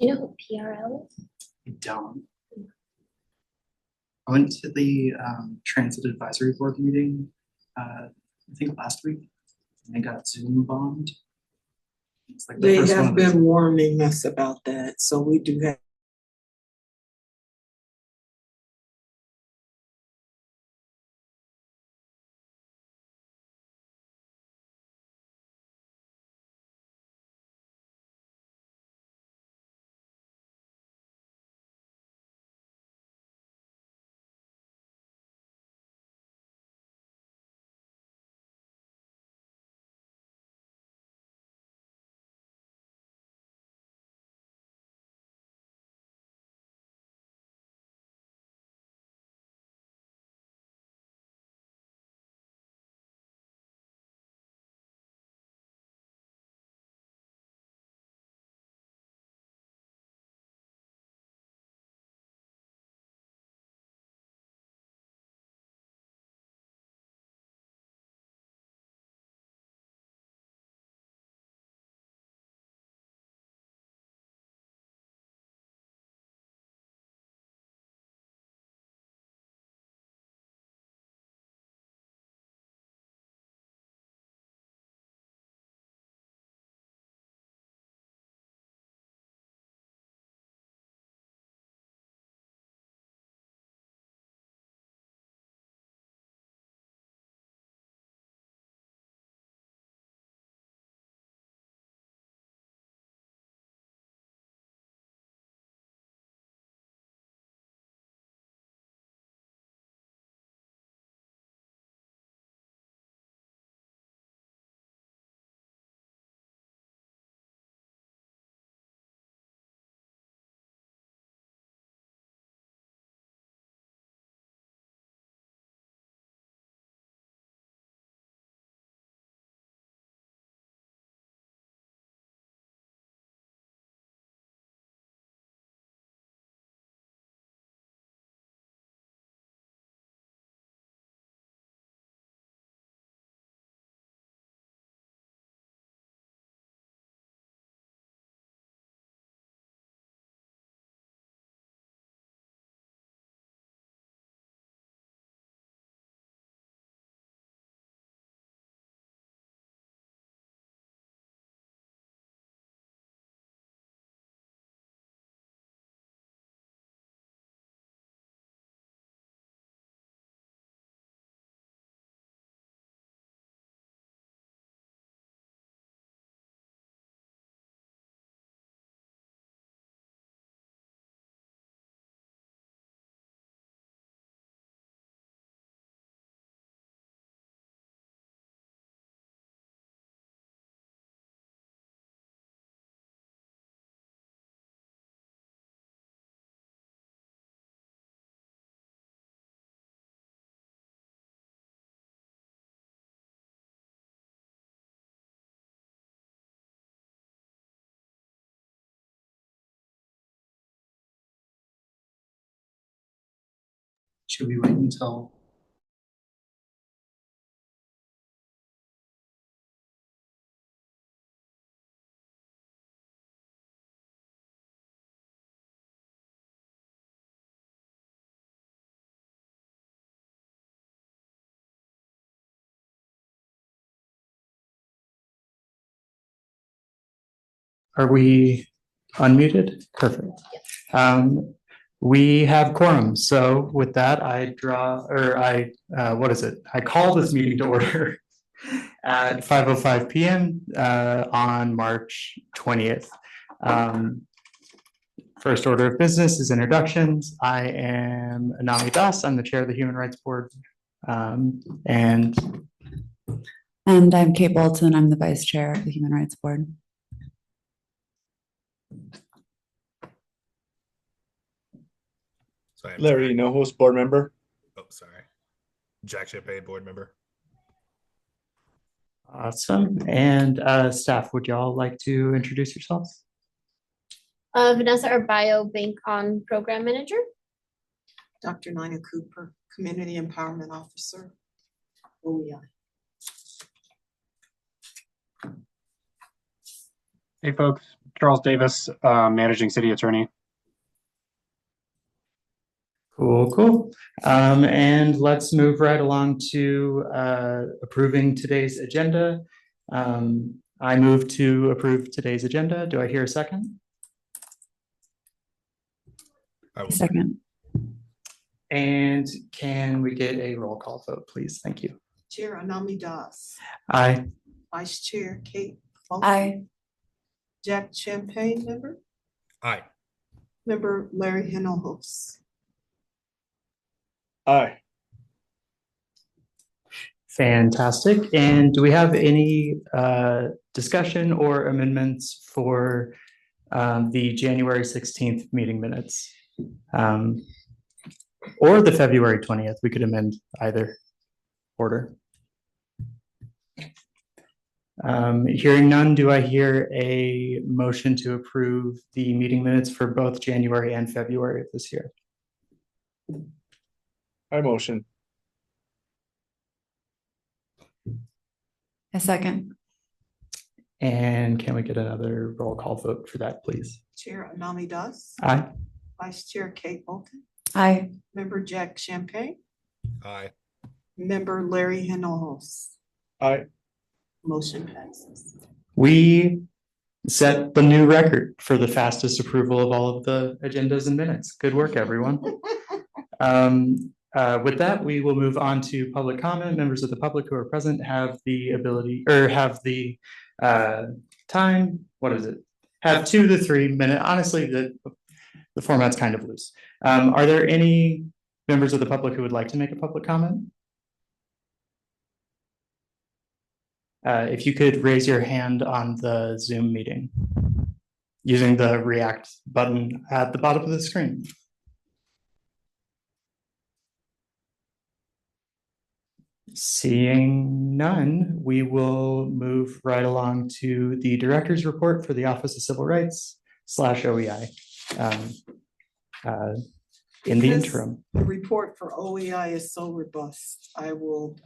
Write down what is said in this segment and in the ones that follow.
Do you know who PRL is? I don't. I went to the Transit Advisory Board meeting, I think last week, and I got Zoom bombed. It's like the They first one have of those. been warning us about that, so we do have. Should we wait until? Are we unmuted? Perfect. We have quorum, so with that, I call this meeting to order at 5:05 PM on March 20th. First order of business is introductions. I am Anami Das. I'm the chair of the Human Rights Board. And I'm Kate Bolton. I'm the vice chair of the Human Rights Board. So Larry No-Host board member. Oh, sorry. Jack Chippay, board member. awesome. And staff, would y'all like to introduce yourselves? Vanessa Arbayo, Bank On Program Manager. Dr. Nina Cooper, Community Empowerment Officer. Oh, yeah. Hey folks, Charles Davis, Managing City Attorney. Cool, cool. And let's move right along to approving today's agenda. I move to approve today's agenda. Do I hear a second? I will. Second. And can we get a roll call vote, please? Thank you. Chair Anami Das, Aye. Vice Chair Kate Fulton. Aye. Jack Champagne, member. Aye. Member Larry Hinelhos. Aye. Fantastic. And do we have any discussion or amendments for the January 16th meeting minutes? Or the February 20th? We could amend either order. Hearing none, do I hear a motion to approve the meeting minutes for both January and February of this year? I motion. A second. And can we get another roll call vote for that, please? Chair Anami Das, Aye. Vice Chair Kate Fulton, Aye. Member Jack Champagne, Aye. Member Larry Hinelhos. Aye. Motion passes. We set the new record for the fastest approval of all of the agendas and minutes. Good work, everyone. With that, we will move on to public comment. Members of the public who are present have the ability or have the time. What is it? Have 2 to 3 minutes. Honestly, the format's kind of loose. Are there any members of the public who would like to make a public comment? If you could raise your hand on the Zoom meeting using the React button at the bottom of the screen. Seeing none, we will move right along to the director's report for the Office of Civil Rights / OEI in the This- interim. The report for OEI is so robust. I will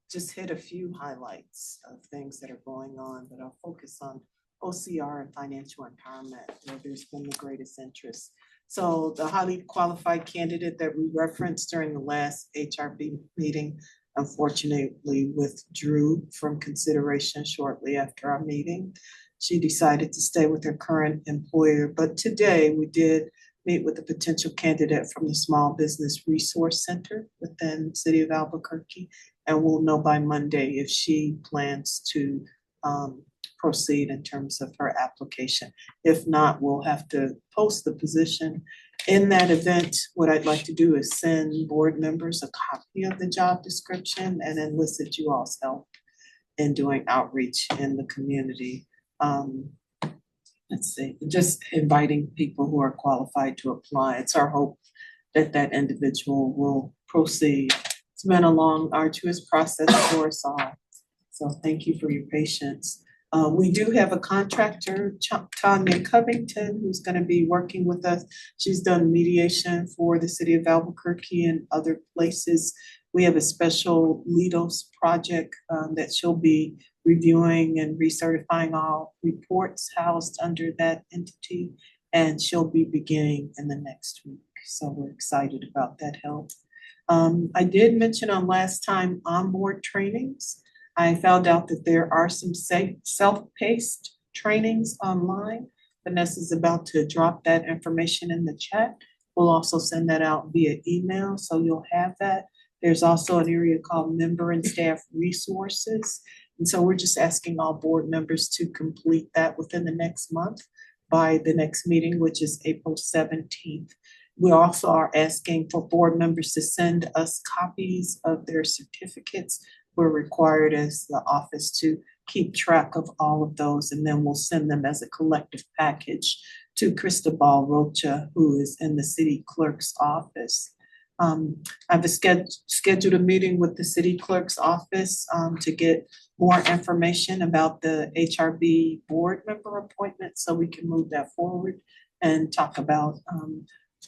just hit a few highlights of things that are going on, but I'll focus on OCR and financial empowerment, where there's been the greatest interest. So the highly qualified candidate that we referenced during the last HRB meeting unfortunately withdrew from consideration shortly after our meeting. She decided to stay with her current employer, but today we did meet with a potential candidate from the Small Business Resource Center within the city of Albuquerque, and we'll know by Monday if she plans to proceed in terms of her application. If not, we'll have to post the position. In that event, what I'd like to do is send board members a copy of the job description and enlist you all's help in doing outreach in the community. Let's see, just inviting people who are qualified to apply. It's our hope that that individual will proceed. It's been a long, arduous process for us all. So thank you for your patience. We do have a contractor, Tanya Covington, who's gonna be working with us. She's done mediation for the city of Albuquerque and other places. We have a special LEDOS project that she'll be reviewing and recertifying all reports housed under that entity. And she'll be beginning in the next week. So we're excited about that help. I did mention on last time onboard trainings. I found out that there are some self-paced trainings online. Vanessa's about to drop that information in the chat. We'll also send that out via email, so you'll have that. There's also an area called member and staff resources. And so we're just asking all board members to complete that within the next month by the next meeting, which is April 17th. We also are asking for board members to send us copies of their certificates. We're required as the office to keep track of all of those, and then we'll send them as a collective package to Cristobal Rocha, who is in the city clerk's office. I've scheduled a meeting with the city clerk's office to get more information about the HRB board member appointment, so we can move that forward and talk about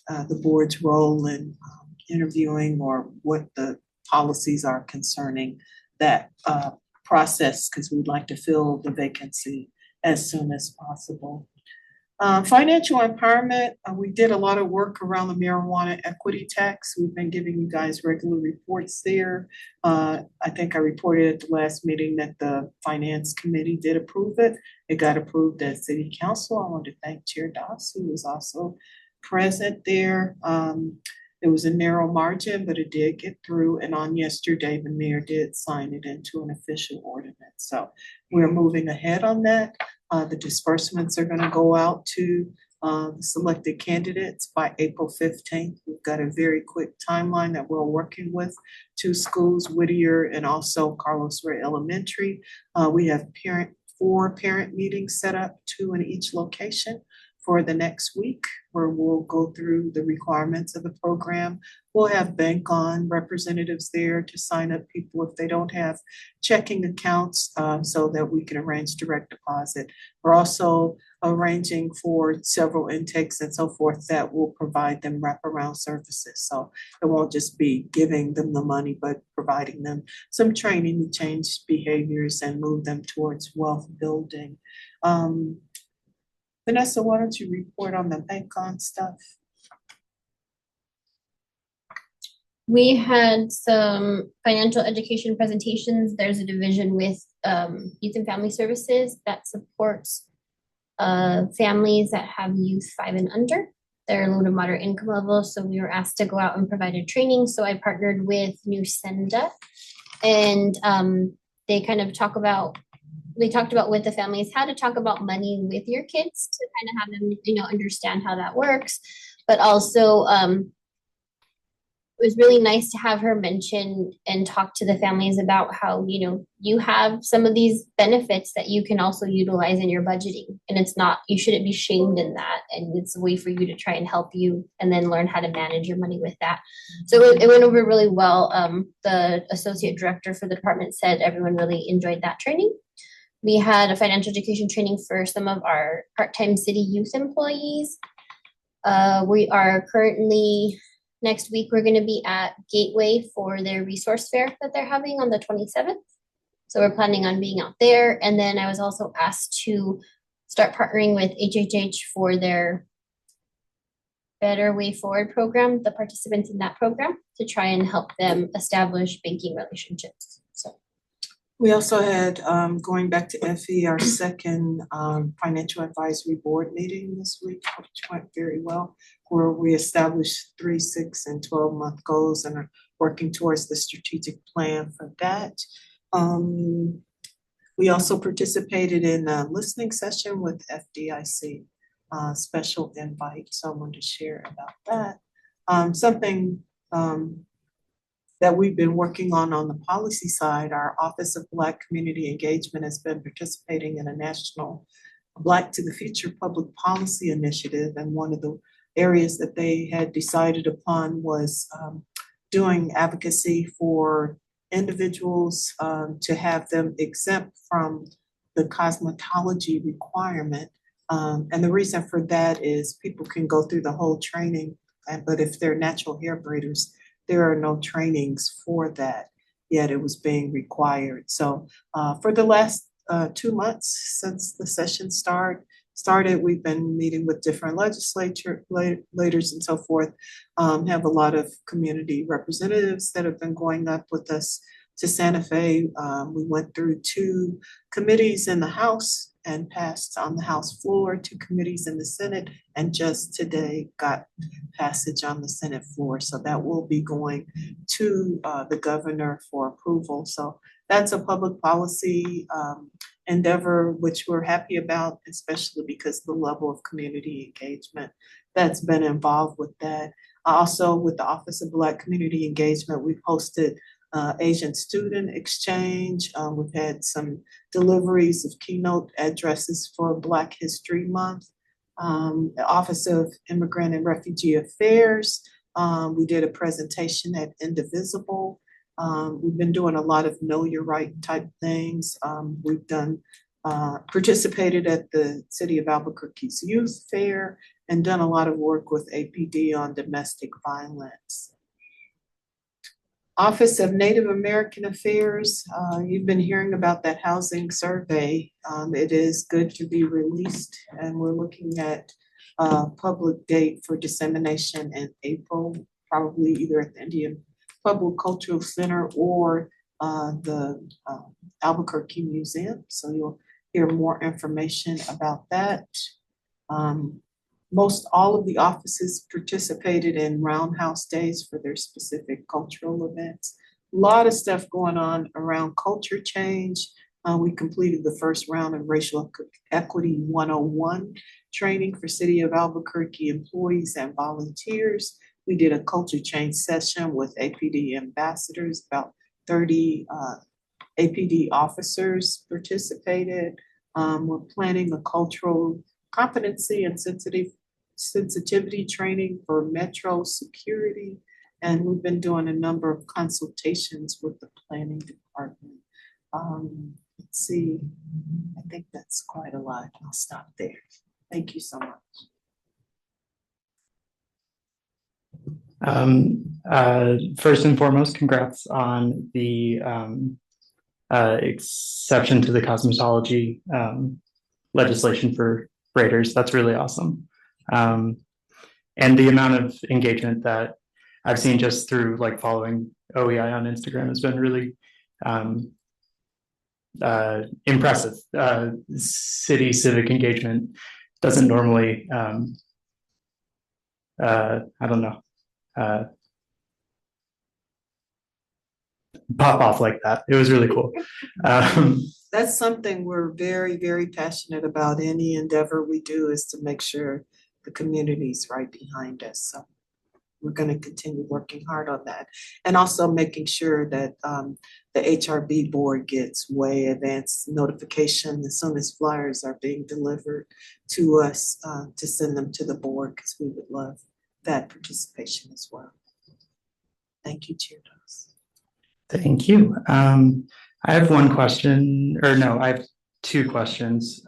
the board's role in interviewing or what the policies are concerning that process, because we'd like to fill the vacancy as soon as possible. Financial empowerment, we did a lot of work around the marijuana equity tax. We've been giving you guys regular reports there. I think I reported at the last meeting that the finance committee did approve it. It got approved at city council. I want to thank Chair Doss, who was also present there. It was a narrow margin, but it did get through. And on yesterday, the mayor did sign it into an official ordinance. So we're moving ahead on that. The disbursements are gonna go out to the selected candidates by April 15th. We've got a very quick timeline that we're working with. Two schools, Whittier and also Carlos Ray Elementary. We have 4 parent meetings set up, 2 in each location for the next week, where we'll go through the requirements of the program. We'll have bank on representatives there to sign up people if they don't have checking accounts, so that we can arrange direct deposit. We're also arranging for several intakes and so forth that will provide them wraparound services. So it won't just be giving them the money, but providing them some training to change behaviors and move them towards wealth building. Vanessa, why don't you report on the bank on stuff? We had some financial education presentations. There's a division with Youth and Family Services that supports families that have youth 5 and under. They're low to moderate income level, so we were asked to go out and provide a training. So I partnered with New Senda, and they kind of talked about with the families how to talk about money with your kids to kind of have them, understand how that works. But also, it was really nice to have her mention and talk to the families about how, you have some of these benefits that you can also utilize in your budgeting. And you shouldn't be shamed in that. And it's a way for you to try and help you and then learn how to manage your money with that. So it went over really well. The associate director for the department said everyone really enjoyed that training. We had a financial education training for some of our part-time city youth employees. We are currently, next week, we're gonna be at Gateway for their resource fair that they're having on the 27th. So we're planning on being out there. And then I was also asked to start partnering with HHH for their Better Way Forward program, the participants in that program, to try and help them establish banking relationships. So. We also had, going back to FE, our second financial advisory board meeting this week, which went very well, where we established 3, 6, and 12-month goals and are working towards the strategic plan for that. We also participated in a listening session with FDIC, special invite, so I wanted to share about that. Something that we've been working on the policy side, our Office of Black Community Engagement has been participating in a national Black to the Future public policy initiative. And one of the areas that they had decided upon was doing advocacy for individuals to have them exempt from the cosmetology requirement. And the reason for that is people can go through the whole training, but if they're natural hair braiders, there are no trainings for that, yet it was being required. So for the last 2 months since the session started, we've been meeting with different legislators and so forth, have a lot of community representatives that have been going up with us to Santa Fe. We went through 2 committees in the House and passed on the House floor, 2 committees in the Senate, and just today got passage on the Senate floor. So that will be going to the governor for approval. So that's a public policy endeavor, which we're happy about, especially because the level of community engagement that's been involved with that. Also, with the Office of Black Community Engagement, we've hosted Asian student exchange. We've had some deliveries of keynote addresses for Black History Month. The Office of Immigrant and Refugee Affairs, we did a presentation at Indivisible. We've been doing a lot of know your right type things. We've participated at the City of Albuquerque's Youth Fair and done a lot of work with APD on domestic violence. Office of Native American Affairs, you've been hearing about that housing survey. It is good to be released, and we're looking at a public date for dissemination in April, probably either at the Indian Public Cultural Center or the Albuquerque Museum. So you'll hear more information about that. Most all of the offices participated in Roundhouse Days for their specific cultural events. A lot of stuff going on around culture change. We completed the first round of Racial Equity 101 training for City of Albuquerque employees and volunteers. We did a culture change session with APD ambassadors. About 30 APD officers participated. We're planning a cultural competency and sensitivity training for Metro security. And we've been doing a number of consultations with the planning department. Let's see, I think that's quite a lot. I'll stop there. Thank you so much. First and foremost, congrats on the exception to the cosmetology legislation for Raiders. That's really awesome. And the amount of engagement that I've seen just through like following OEI on Instagram has been really impressive. City civic engagement doesn't normally, I don't know, pop off like that. It was really cool. That's something we're very, very passionate about. Any endeavor we do is to make sure the community's right behind us. So we're going to continue working hard on that. And also making sure that the HRB board gets way advanced notification as soon as flyers are being delivered to us to send them to the board, because we would love that participation as well. Thank you, Chair Doss. Thank you. I have one question, or no, I have two questions.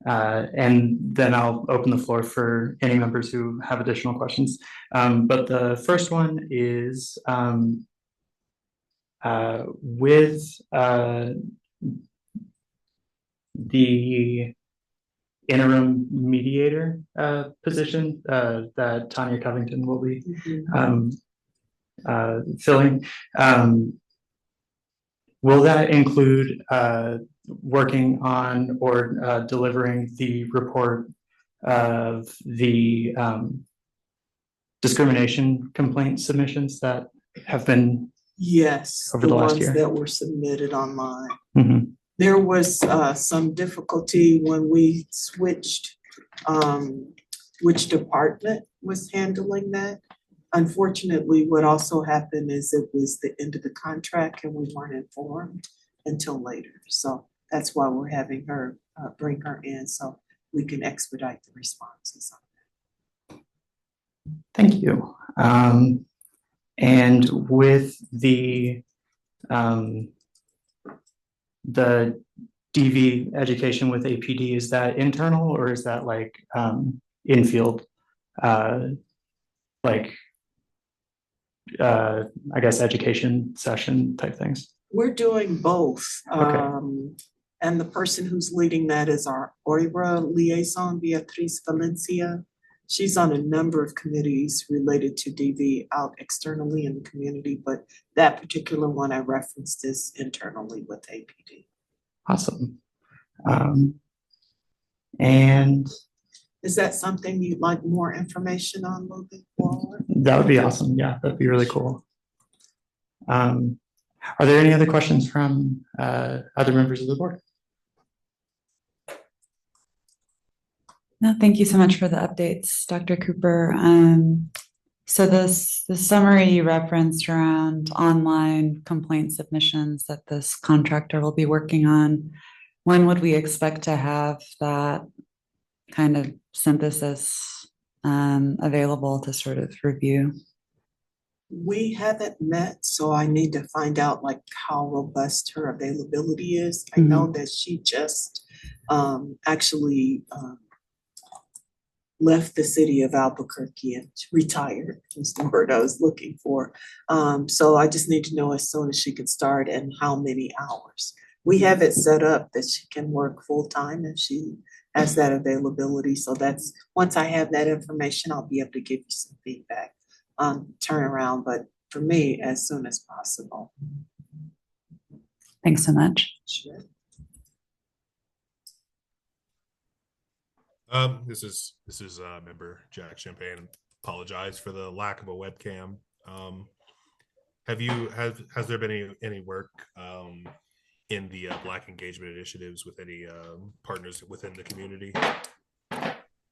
And then I'll open the floor for any members who have additional questions. But the first one is with the interim mediator position that Tanya Covington will be filling. Will that include working on or delivering the report of the discrimination complaint submissions that have been Yes, over the last year? ones that were submitted online. Mhm. There was some difficulty when we switched which department was handling that. Unfortunately, what also happened is it was the end of the contract and we weren't informed until later. So that's why we're having her bring her in so we can expedite the responses on that. Thank you. And with the DV education with APD, is that internal or is that like in-field, I guess education session type things? We're doing both. Okay. And the person who's leading that is our OIRA liaison, Beatriz Valencia. She's on a number of committees related to DV out externally in the community, but that particular one I referenced is internally with APD. Awesome. And is that something you'd like more information on moving forward? That would be awesome. Yeah, that'd be really cool. Are there any other questions from other members of the board? No, thank you so much for the updates, Dr. Cooper. So the summary you referenced around online complaint submissions that this contractor will be working on, when would we expect to have that kind of synthesis available to sort of review? We haven't met, so I need to find out like how robust her availability is. I know that she just actually left the city of Albuquerque and retired, was the word I was looking for. So I just need to know as soon as she can start and how many hours. We have it set up that she can work full-time if she has that availability. So that's, once I have that information, I'll be able to give you some feedback on turnaround, but for me, as soon as possible. Thanks so much. Sure. This is member Jack Champagne. Apologize for the lack of a webcam. Has there been any work in the Black engagement initiatives with any partners within the community?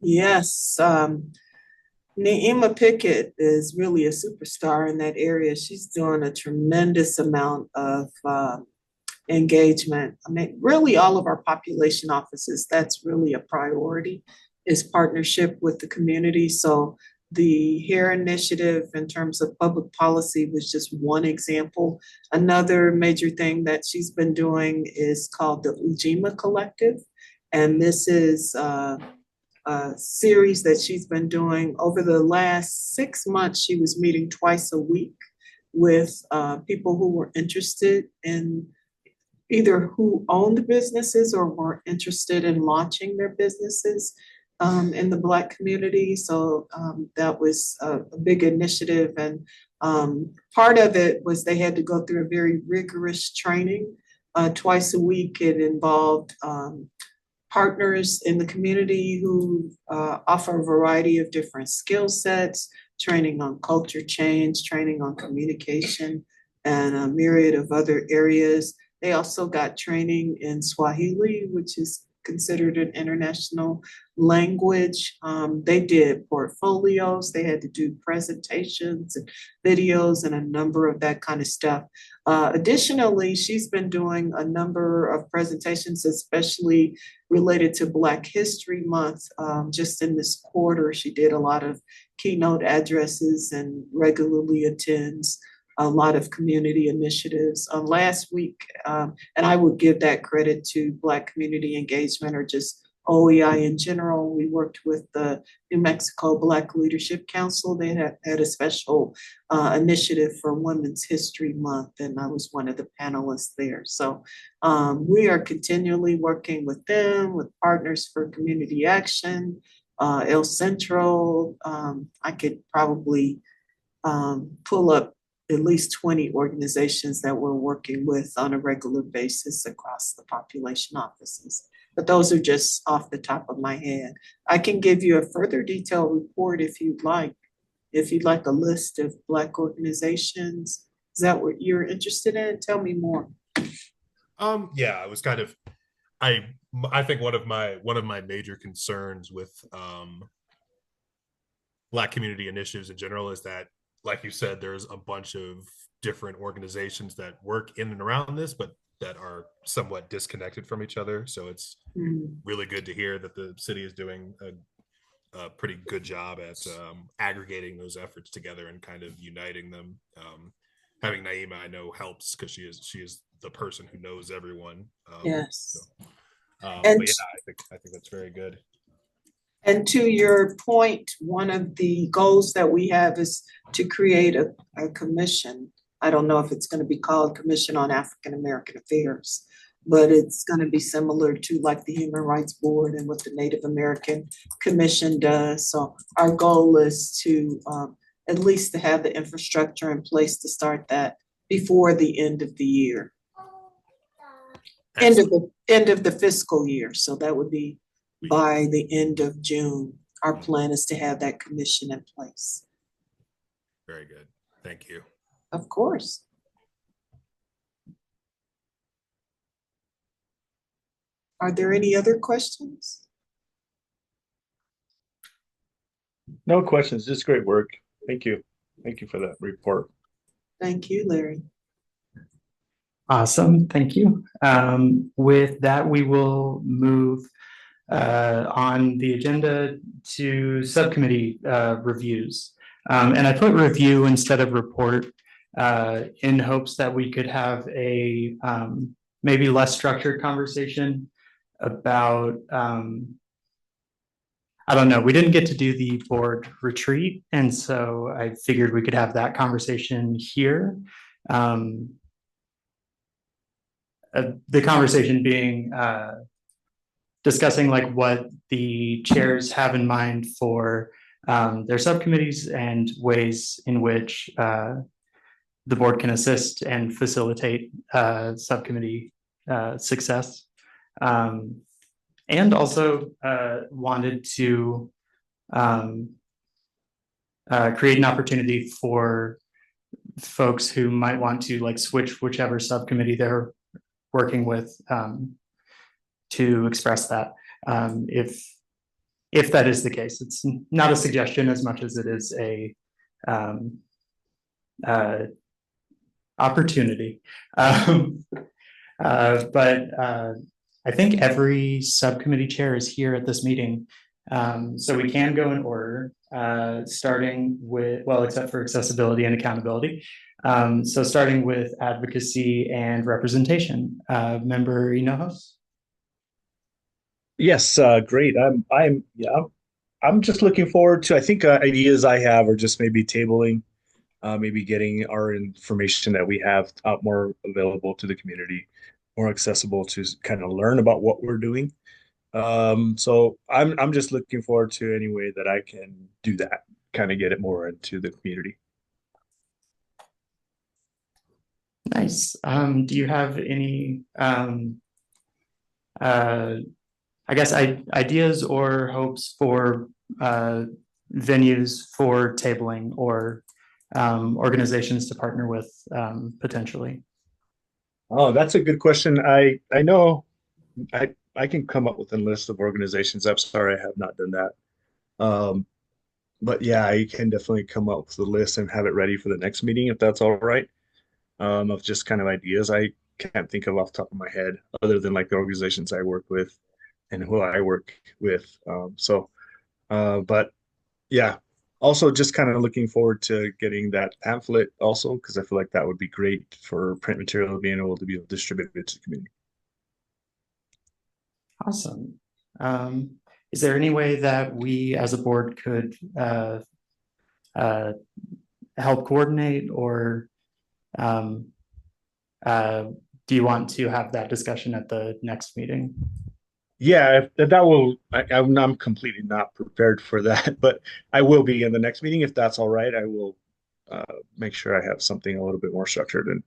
Yes, Naima Pickett is really a superstar in that area. She's doing a tremendous amount of engagement. I mean, really all of our population offices, that's really a priority, is partnership with the community. So the HARE initiative in terms of public policy was just one example. Another major thing that she's been doing is called the Ujima Collective. And this is a series that she's been doing over the last 6 months. She was meeting twice a week with people who were interested in either who owned businesses or were interested in launching their businesses in the Black community. So that was a big initiative. And part of it was they had to go through a very rigorous training twice a week. It involved partners in the community who offer a variety of different skill sets, training on culture change, training on communication, and a myriad of other areas. They also got training in Swahili, which is considered an international language. They did portfolios, they had to do presentations and videos and a number of that kind of stuff. Additionally, she's been doing a number of presentations, especially related to Black History Month. Just in this quarter, she did a lot of keynote addresses and regularly attends a lot of community initiatives. Last week, and I would give that credit to Black community engagement or just OEI in general. We worked with the New Mexico Black Leadership Council. They had a special initiative for Women's History Month, and I was one of the panelists there. So we are continually working with them, with Partners for Community Action, El Centro. I could probably pull up at least 20 organizations that we're working with on a regular basis across the population offices. But those are just off the top of my head. I can give you a further detailed report if you'd like. If you'd like a list of Black organizations, is that what you're interested in? Tell me more. Yeah, I was kind of, I think one of my major concerns with Black community initiatives in general is that, like you said, there's a bunch of different organizations that work in and around this, but that are somewhat disconnected from each other. So it's really good to hear that the city is doing a pretty good job at aggregating those efforts together and kind of uniting them. Having Naima, I know, helps because she is the person who knows everyone. Yes. So, And- but yeah, I think that's very good. And to your point, one of the goals that we have is to create a commission. I don't know if it's going to be called Commission on African American Affairs, but it's going to be similar to like the Human Rights Board and what the Native American Commission does. So our goal is to at least to have the infrastructure in place to start that before the end of the year. End of the fiscal year. So that would be by the end of June. Our plan is to have that commission in place. Very good. Thank you. Of course. Are there any other questions? No questions, just great work. Thank you. Thank you for that report. Thank you, Larry. Awesome, thank you. With that, we will move on the agenda to subcommittee reviews. And I put review instead of report in hopes that we could have a maybe less structured conversation about I don't know, we didn't get to do the board retreat, and so I figured we could have that conversation here. The conversation being discussing like what the chairs have in mind for their subcommittees and ways in which the board can assist and facilitate subcommittee success. And also wanted to create an opportunity for folks who might want to like switch whichever subcommittee they're working with to express that. If that is the case, it's not a suggestion as much as it is a opportunity. But I think every subcommittee chair is here at this meeting. So we can go in order, starting with, well, except for accessibility and accountability. So starting with advocacy and representation, Member Hinojos. Yes, great. I'm just looking forward to, I think ideas I have are just maybe tabling, maybe getting our information that we have out more available to the community, more accessible to kind of learn about what we're doing. So I'm just looking forward to any way that I can do that, kind of get it more into the community. Nice. Do you have any I guess ideas or hopes for venues for tabling or organizations to partner with potentially? Oh, that's a good question. I know I can come up with a list of organizations. I'm sorry I have not done that. But yeah, I can definitely come up with a list and have it ready for the next meeting if that's all right. Of just kind of ideas. I can't think of off the top of my head other than like the organizations I work with and who I work with. But yeah, also just kind of looking forward to getting that pamphlet also because I feel like that would be great for print material being able to be distributed to the community. Awesome. Is there any way that we as a board could help coordinate or do you want to have that discussion at the next meeting? Yeah, I'm completely not prepared for that, but I will be in the next meeting if that's all right. I will make sure I have something a little bit more structured and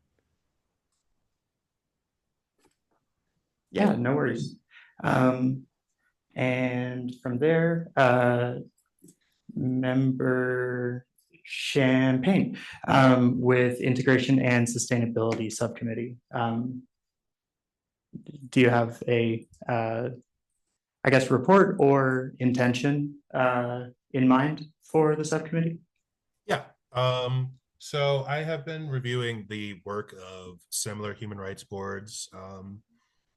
yeah, no worries. And from there, Member Champagne with Integration and Sustainability Subcommittee. Do you have a, I guess, report or intention in mind for the subcommittee? Yeah. So I have been reviewing the work of similar human rights boards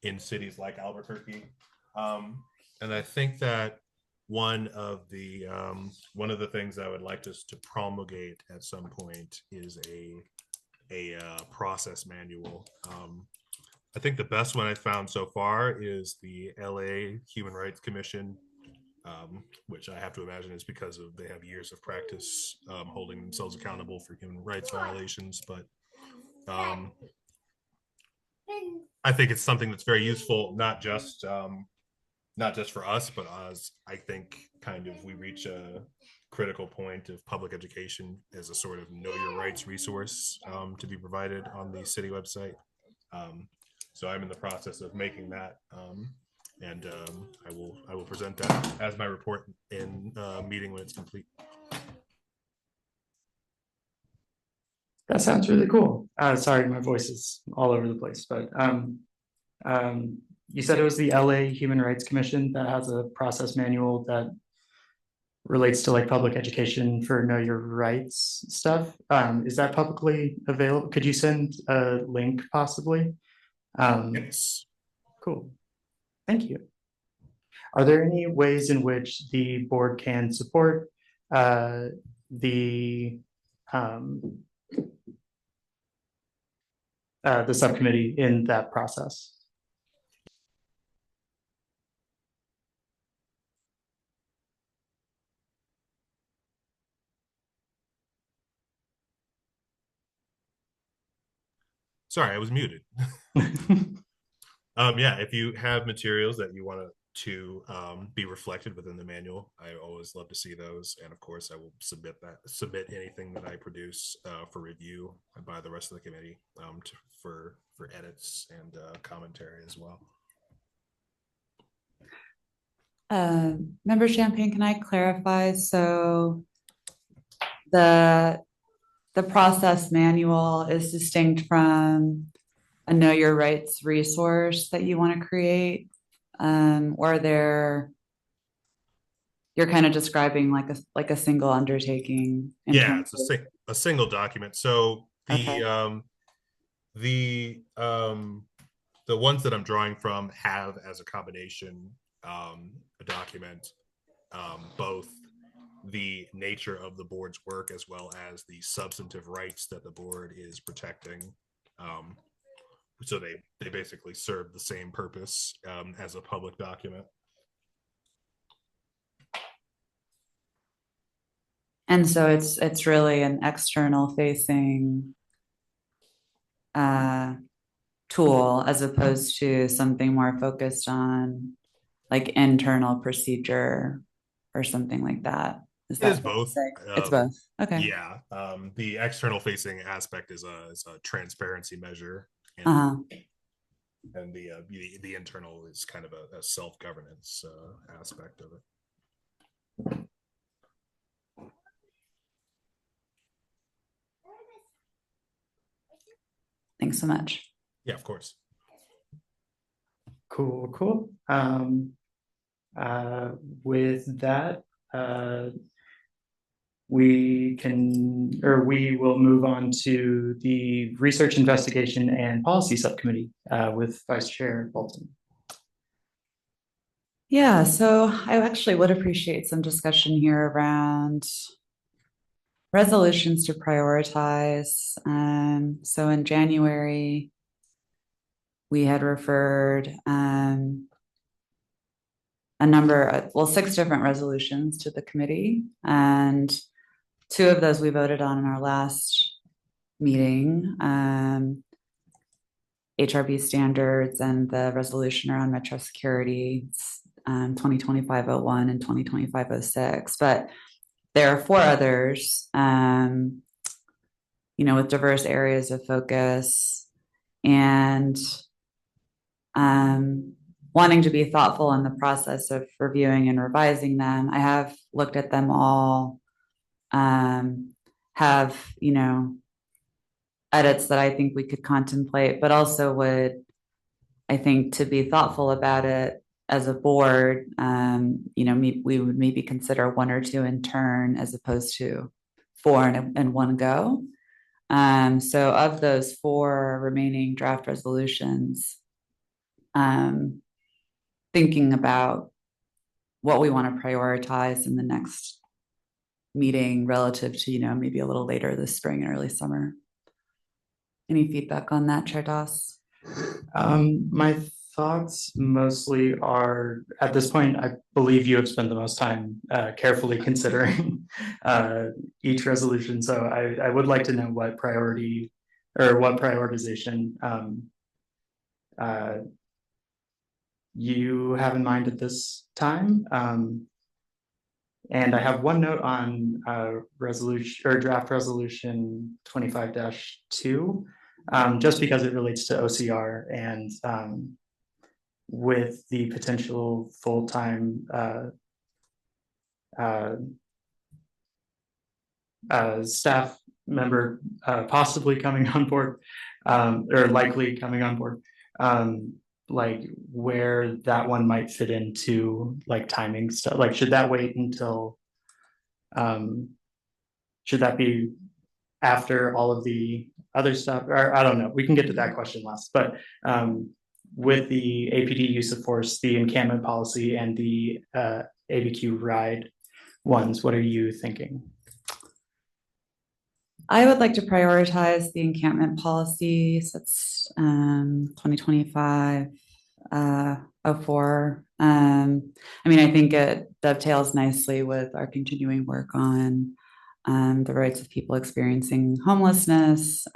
in cities like Albuquerque. And I think that one of the things I would like us to promulgate at some point is a process manual. I think the best one I found so far is the LA Human Rights Commission, which I have to imagine is because they have years of practice holding themselves accountable for human rights violations. But I think it's something that's very useful, not just for us, but as I think kind of we reach a critical point of public education as a sort of know your rights resource to be provided on the city website. So I'm in the process of making that, and I will present that as my report in meeting when it's complete. That sounds really cool. Sorry, my voice is all over the place, but you said it was the LA Human Rights Commission that has a process manual that relates to like public education for know your rights stuff. Is that publicly available? Could you send a link possibly? Yes. Cool. Thank you. Are there any ways in which the board can support the subcommittee in that process? Sorry, I was muted. Yeah, if you have materials that you want to be reflected within the manual, I always love to see those. And of course, I will submit anything that I produce for review by the rest of the committee for edits and commentary as well. Member Champagne, can I clarify? So the process manual is distinct from a Know Your Rights resource that you want to create, or you're kind of describing like a single undertaking. Yeah, it's a single document. So Okay. The ones that I'm drawing from have as a combination a document both the nature of the board's work as well as the substantive rights that the board is protecting. So they basically serve the same purpose as a public document. And so it's really an external facing tool as opposed to something more focused on like internal procedure or something like that. It is both. It's both. Okay. Yeah. The external facing aspect is a transparency measure. And the internal is kind of a self-governance aspect of it. Thanks so much. Yeah, of course. Cool. With that, we will move on to the Research, Investigation, and Policy Subcommittee with Vice Chair Bolton. Yeah, so I actually would appreciate some discussion here around resolutions to prioritize. So in January, we had referred six different resolutions to the committee, and two of those we voted on in our last meeting, HRB standards and the resolution around metro security, 2025-01 and 2025-06. But there are four others, with diverse areas of focus and wanting to be thoughtful in the process of reviewing and revising them. I have looked at them all, have, edits that I think we could contemplate, but also would, I think, to be thoughtful about it as a board, we would maybe consider one or two in turn as opposed to four in one go. So of those four remaining draft resolutions, thinking about what we want to prioritize in the next meeting relative to, maybe a little later this spring and early summer. Any feedback on that, Chair Doss? My thoughts mostly are, at this point, I believe you have spent the most time carefully considering each resolution. So I would like to know what priority or what prioritization you have in mind at this time. And I have one note on resolution or draft resolution 25-2, just because it relates to OCR and with the potential full-time staff member possibly coming on board or likely coming on board, like where that one might fit into like timing stuff. Like, should that wait until should that be after all of the other stuff? Or I don't know, we can get to that question last, but with the APD use of force, the encampment policy, and the ABQ ride ones, what are you thinking? I would like to prioritize the encampment policies. That's 2025-04. I think it dovetails nicely with our continuing work on the rights of people experiencing homelessness,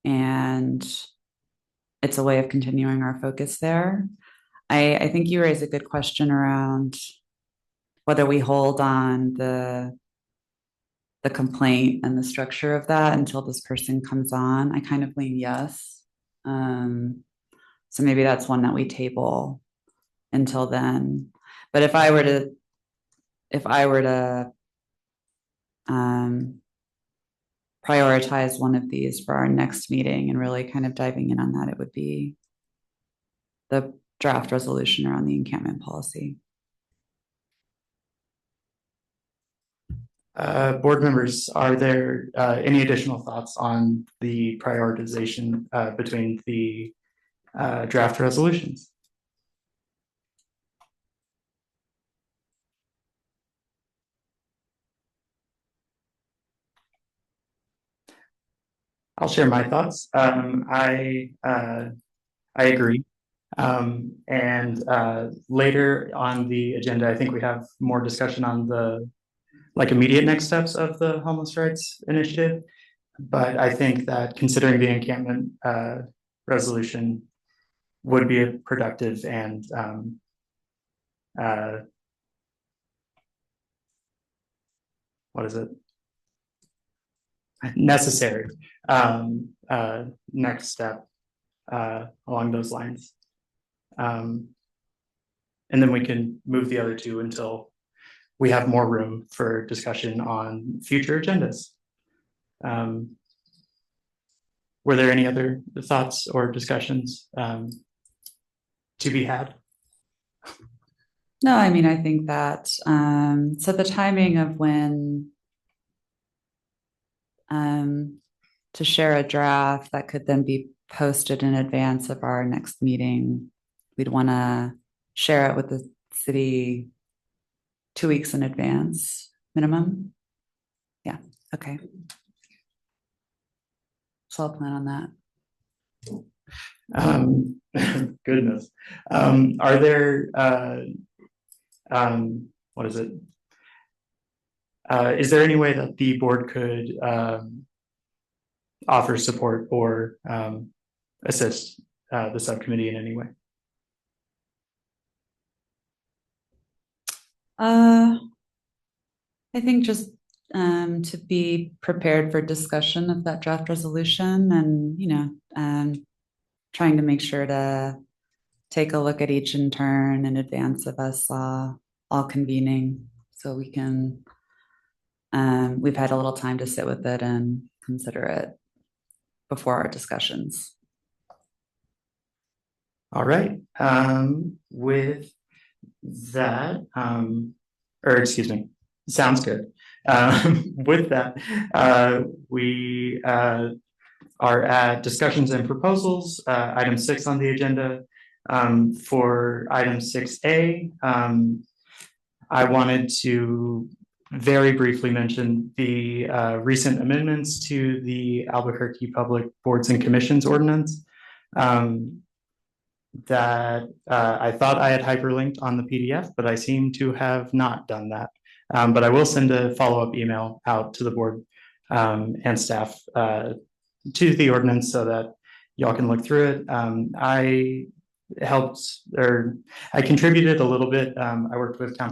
and it's a way of continuing our focus there. I think you raised a good question around whether we hold on the complaint and the structure of that until this person comes on. I kind of lean yes. So maybe that's one that we table until then. But if I were to prioritize one of these for our next meeting and really kind of diving in on that, it would be the draft resolution around the encampment policy. Board members, are there any additional thoughts on the prioritization between the draft resolutions? I'll share my thoughts. I agree. And later on the agenda, I think we have more discussion on the immediate next steps of the homeless rights initiative. But I think that considering the encampment resolution would be productive and necessary next step along those lines. And then we can move the other two until we have more room for discussion on future agendas. Were there any other thoughts or discussions to be had? No, I mean, I think that so the timing of when to share a draft that could then be posted in advance of our next meeting, we'd want to share it with the city 2 weeks in advance minimum. Yeah, okay. So I'll plan on that. Goodness. Are there is there any way that the board could offer support or assist the subcommittee in any way? I think just to be prepared for discussion of that draft resolution and, trying to make sure to take a look at each in turn in advance of us all convening so we can, we've had a little time to sit with it and consider it before our discussions. All right. With that, or excuse me, sounds good. With that, we are at discussions and proposals, item 6 on the agenda. For item 6A, I wanted to very briefly mention the recent amendments to the Albuquerque Public Boards and Commissions Ordinance that I thought I had hyperlinked on the PDF, but I seem to have not done that. But I will send a follow-up email out to the board and staff to the ordinance so that y'all can look through it. I contributed a little bit. I worked with I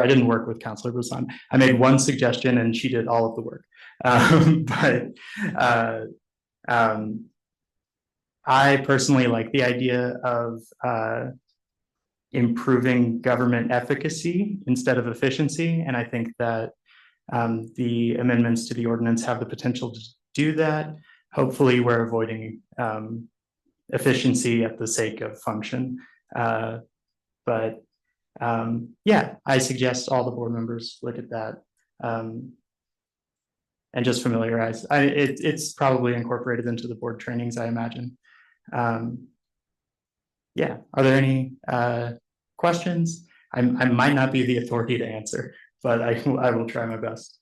didn't work with Counselor Basan. I made one suggestion and she did all of the work. I personally like the idea of improving government efficacy instead of efficiency. And I think that the amendments to the ordinance have the potential to do that. Hopefully we're avoiding efficiency at the sake of function. But yeah, I suggest all the board members look at that and just familiarize. It's probably incorporated into the board trainings, I imagine. Yeah, are there any questions? I might not be the authority to answer, but I will try my best.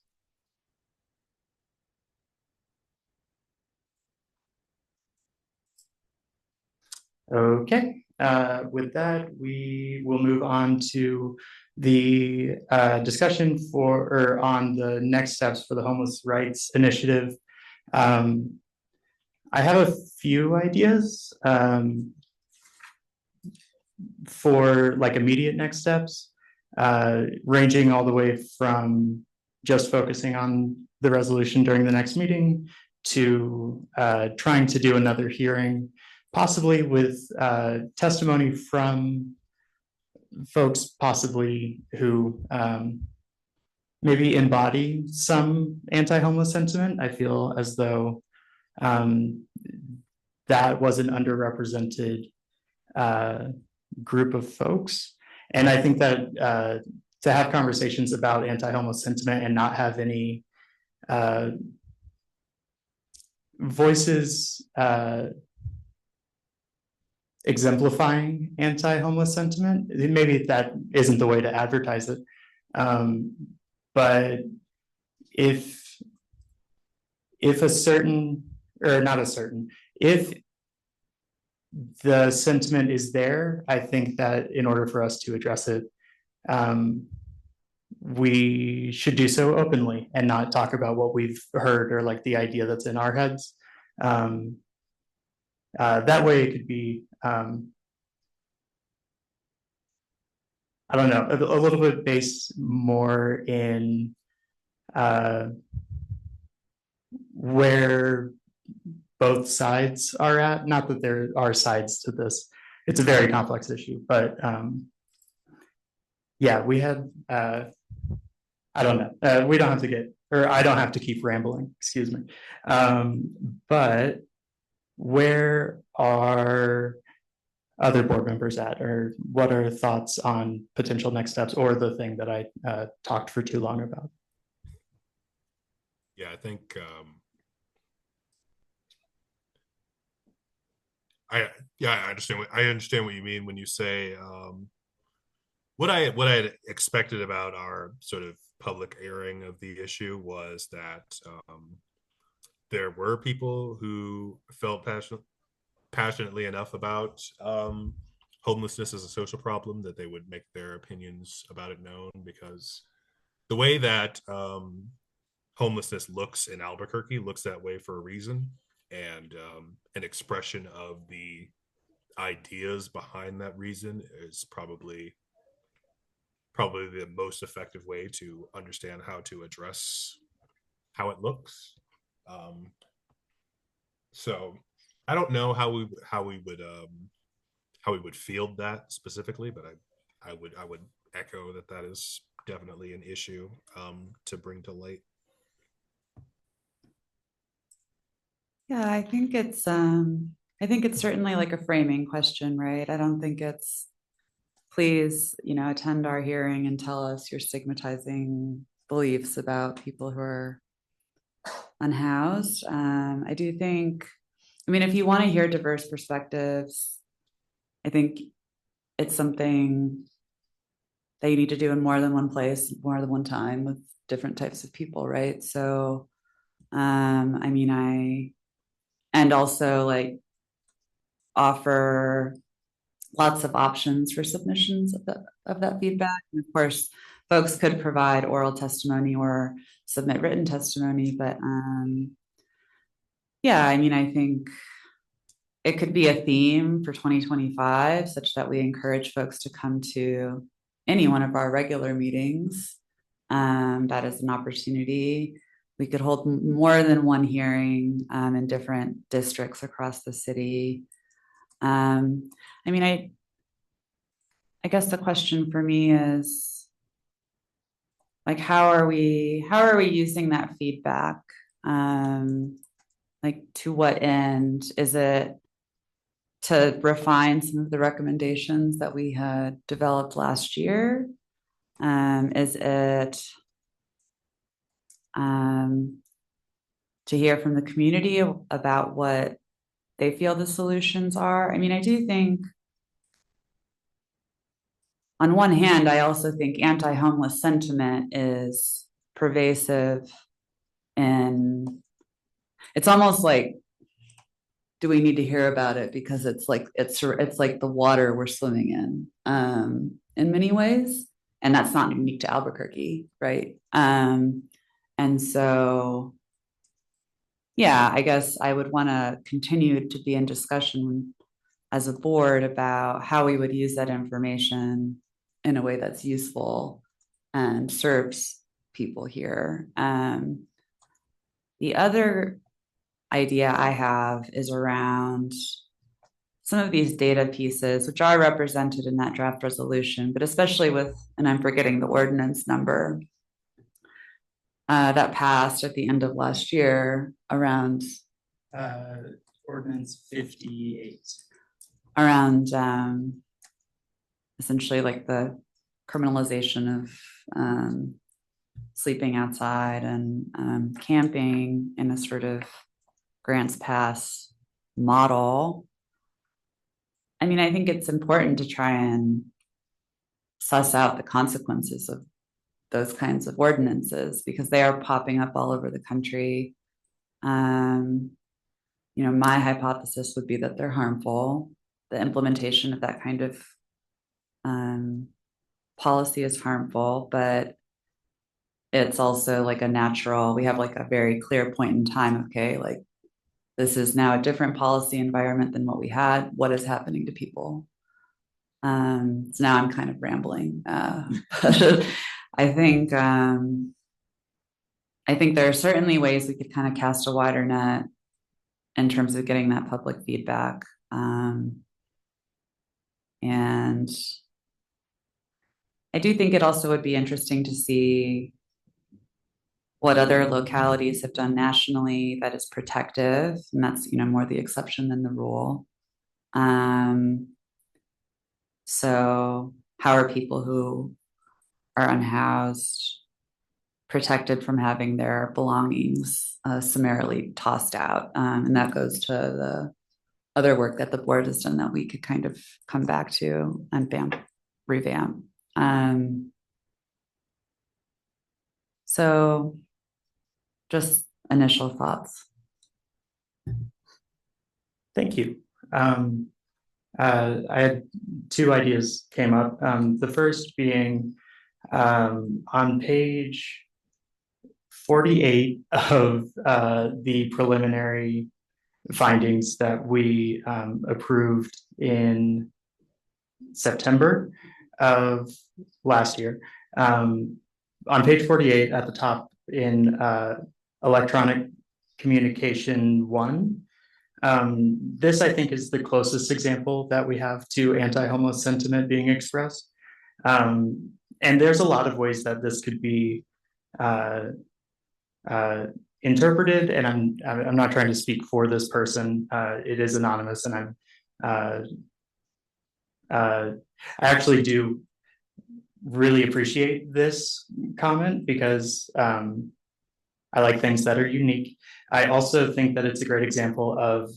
Okay, with that, we will move on to the discussion on the next steps for the Homeless Rights Initiative. I have a few ideas for like immediate next steps, ranging all the way from just focusing on the resolution during the next meeting to trying to do another hearing, possibly with testimony from folks possibly who maybe embody some anti-homeless sentiment. I feel as though that was an underrepresented group of folks. And I think that to have conversations about anti-homeless sentiment and not have any voices exemplifying anti-homeless sentiment, maybe that isn't the way to advertise it. But if a certain, or not a certain, if the sentiment is there, I think that in order for us to address it, we should do so openly and not talk about what we've heard or like the idea that's in our heads. That way it could be, I don't know, a little bit based more in where both sides are at. Not that there are sides to this. It's a very complex issue, but yeah, we had, I don't know, we don't have to get, or I don't have to keep rambling, excuse me. But where are other board members at, or what are thoughts on potential next steps or the thing that I talked for too long about? Yeah, I think I understand what you mean when you say what I had expected about our sort of public airing of the issue was that there were people who felt passionately enough about homelessness as a social problem that they would make their opinions about it known, because the way that homelessness looks in Albuquerque looks that way for a reason, and an expression of the ideas behind that reason is probably the most effective way to understand how to address how it looks. So I don't know how we would field that specifically, but I would echo that is definitely an issue to bring to light. Yeah, I think it's certainly like a framing question, right? I don't think it's, please, attend our hearing and tell us your stigmatizing beliefs about people who are unhoused. I do think, if you want to hear diverse perspectives, I think it's something that you need to do in more than one place, more than one time with different types of people, right? So, and also like offer lots of options for submissions of that feedback. And of course, folks could provide oral testimony or submit written testimony, but yeah, I think it could be a theme for 2025, such that we encourage folks to come to any one of our regular meetings. That is an opportunity. We could hold more than one hearing in different districts across the city. I guess the question for me is, like, how are we using that feedback? Like, to what end? Is it to refine some of the recommendations that we had developed last year? Is it to hear from the community about what they feel the solutions are? I do think, on one hand, I also think anti-homeless sentiment is pervasive, and it's almost like, do we need to hear about it? Because it's like the water we're swimming in many ways, and that's not unique to Albuquerque, right? And so yeah, I guess I would want to continue to be in discussion as a board about how we would use that information in a way that's useful and serves people here. The other idea I have is around some of these data pieces, which are represented in that draft resolution, but especially with, and I'm forgetting the ordinance number that passed at the end of last year around Ordinance 58. around essentially like the criminalization of sleeping outside and camping in a sort of grants pass model. I mean, I think it's important to try and suss out the consequences of those kinds of ordinances because they are popping up all over the country. You know, my hypothesis would be that they're harmful. The implementation of that kind of policy is harmful, but it's also like a natural, we have like a very clear point in time, okay, like this is now a different policy environment than what we had. What is happening to people? So now I'm kind of rambling. But I think there are certainly ways we could kind of cast a wider net in terms of getting that public feedback. And I do think it also would be interesting to see what other localities have done nationally that is protective, and that's, you know, more the exception than the rule. So how are people who are unhoused protected from having their belongings summarily tossed out? And that goes to the other work that the board has done that we could kind of come back to and revamp. So just initial thoughts. Thank you. I had two ideas came up. The first being on page 48 of the preliminary findings that we approved in September of last year. On page 48 at the top in electronic communication 1, this I think is the closest example that we have to anti-homo sentiment being expressed. And there's a lot of ways that this could be interpreted, and I'm not trying to speak for this person. It is anonymous, and I actually do really appreciate this comment because I like things that are unique. I also think that it's a great example of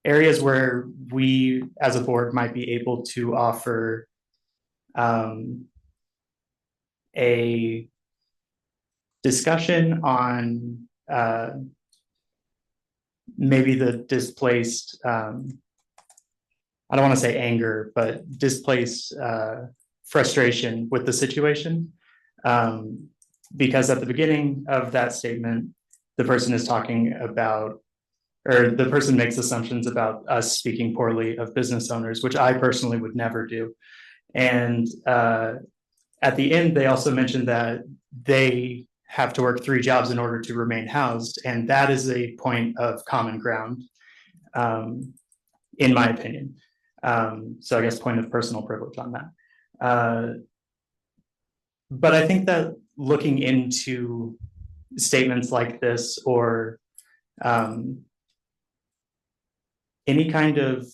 areas where we as a board might be able to offer a discussion on maybe the displaced, I don't want to say anger, but displaced frustration with the situation. Because at the beginning of that statement, the person is talking about, or the person makes assumptions about us speaking poorly of business owners, which I personally would never do. And at the end, they also mentioned that they have to work 3 jobs in order to remain housed. And that is a point of common ground, in my opinion. So I guess point of personal privilege on that. But I think that looking into statements like this or any kind of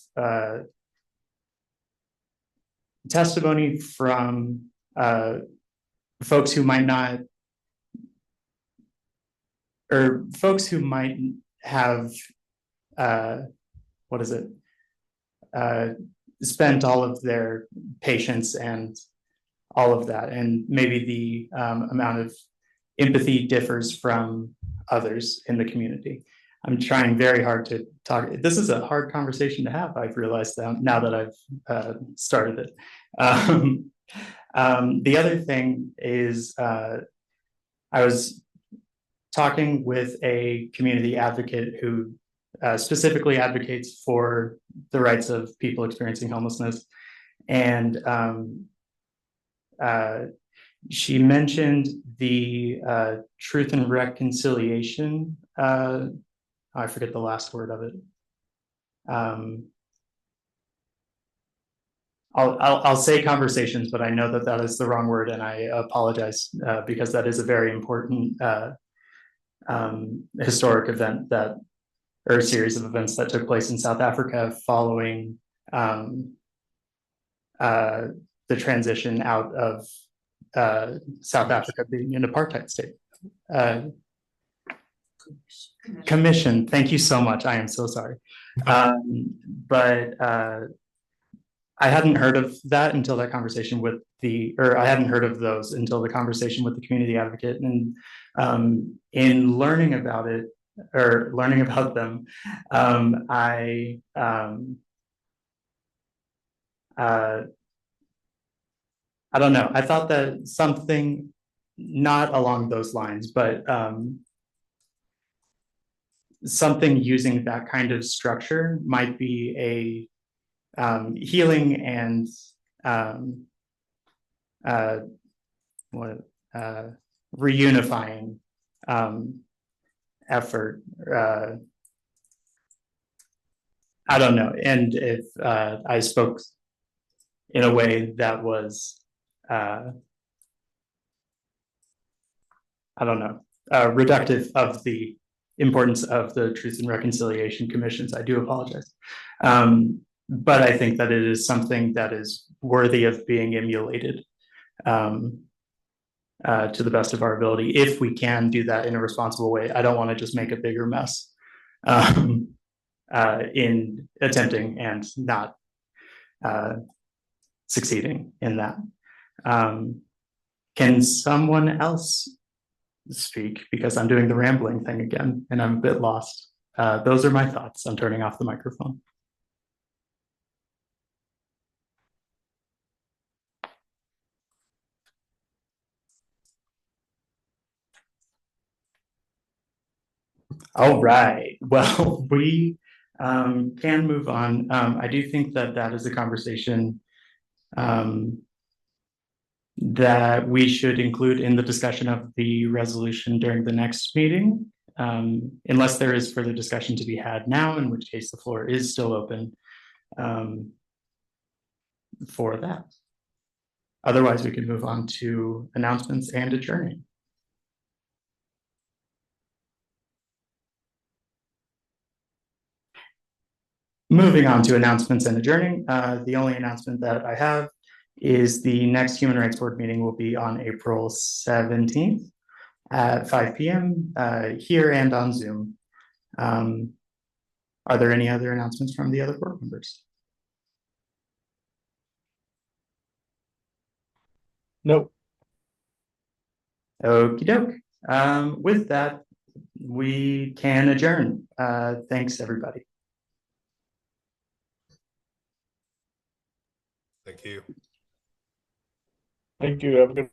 testimony from folks who might not, or folks who might have, spent all of their patience and all of that, and maybe the amount of empathy differs from others in the community. I'm trying very hard to talk. This is a hard conversation to have, I've realized now that I've started it. The other thing is I was talking with a community advocate who specifically advocates for the rights of people experiencing homelessness. And she mentioned the Truth and Reconciliation. I forget the last word of it. I'll say conversations, but I know that that is the wrong word, and I apologize because that is a very important historic event or a series of events that took place in South Africa following the transition out of South Africa being an apartheid state. Commission, thank you so much. I am so sorry. But I hadn't heard of that until that conversation with I hadn't heard of those until the conversation with the community advocate. And in learning about it, or learning about them, I don't know. I thought that something not along those lines, but something using that kind of structure might be a healing and reunifying effort. I don't know. And if I spoke in a way that was, I don't know, reductive of the importance of the Truth and Reconciliation Commissions, I do apologize. But I think that it is something that is worthy of being emulated to the best of our ability, if we can do that in a responsible way. I don't want to just make a bigger mess in attempting and not succeeding in that. Can someone else speak? Because I'm doing the rambling thing again and I'm a bit lost. Those are my thoughts. I'm turning off the microphone. All right. Well, we can move on. I do think that that is a conversation that we should include in the discussion of the resolution during the next meeting, unless there is further discussion to be had now, in which case the floor is still open for that. Otherwise, we can move on to announcements and adjourning. Moving on to announcements and adjourning, the only announcement that I have is the next Human Rights Board meeting will be on April 17th at 5 p.m. Here and on Zoom. Are there any other announcements from the other board members? Nope. Okie doke. With that, we can adjourn. Thanks, everybody. Thank you. Thank you. Have a good